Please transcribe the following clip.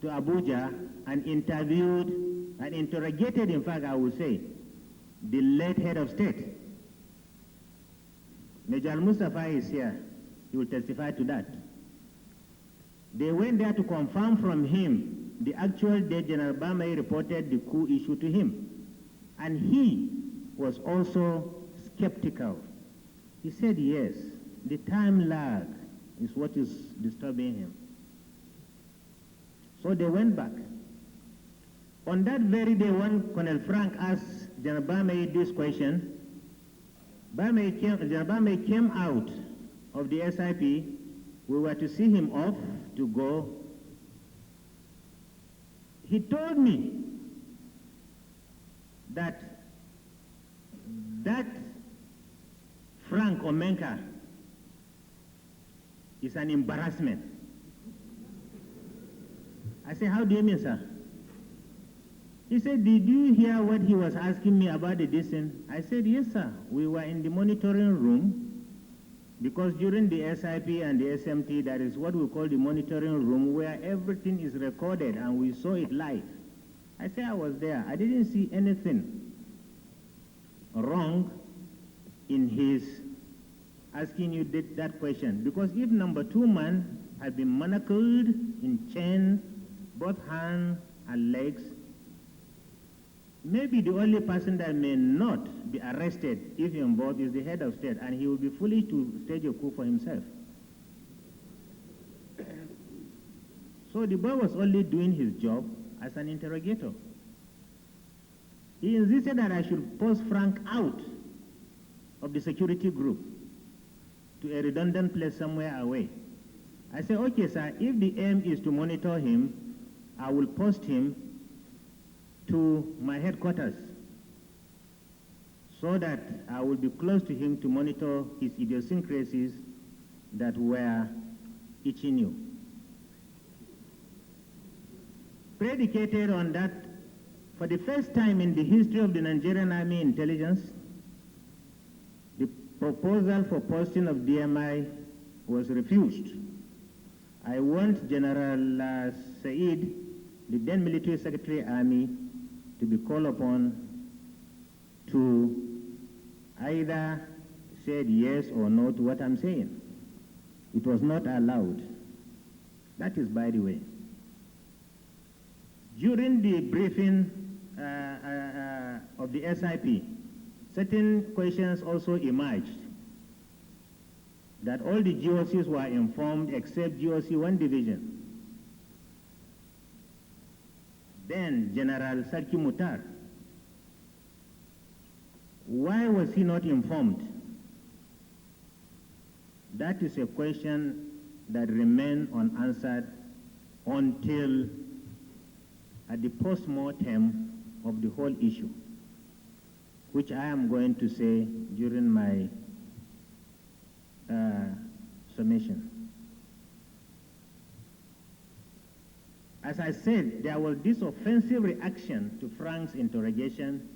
to Abuja and interviewed and interrogated, in fact, I would say, the late head of state. Major Al-Mustapha is here. He will testify to that. They went there to confirm from him the actual date General Bamaiyi reported the coup issue to him. And he was also skeptical. He said, yes, the time lag is what is disturbing him. So they went back. On that very day when Colonel Frank asked General Bamaiyi this question, General Bamaiyi came out of the SIP. We were to see him off to go. He told me that Frank Omenka is an embarrassment. I said, how do you mean, sir? He said, did you hear what he was asking me about the distance? I said, yes, sir. We were in the monitoring room because during the SIP and the SMT, there is what we call the monitoring room where everything is recorded and we saw it live. I said, I was there. I didn't see anything wrong in his asking you that question. Because if number 2 man had been manacled in chain, both hands and legs, maybe the only person that may not be arrested if involved is the head of state, and he will be foolish to stage a coup for himself. So the boy was only doing his job as an interrogator. He insisted that I should post Frank out of the security group to a redundant place somewhere away. I said, okay, sir, if the aim is to monitor him, I will post him to my headquarters so that I will be close to him to monitor his idiosyncrasies that were itching you. Predicated on that, for the first time in the history of the Nigerian Army intelligence, the proposal for posting of DMI was refused. I want General Said, the then Military Secretary Army, to be called upon to either say yes or no to what I'm saying. It was not allowed. That is by the way. During the briefing of the SIP, certain questions also emerged that all the GOCs were informed except GOC 1 division. Then General Sarki Mutar, why was he not informed? That is a question that remained unanswered until at the post-mortem of the whole issue, which I am going to say during my summation. As I said, there was this offensive reaction to Frank's interrogation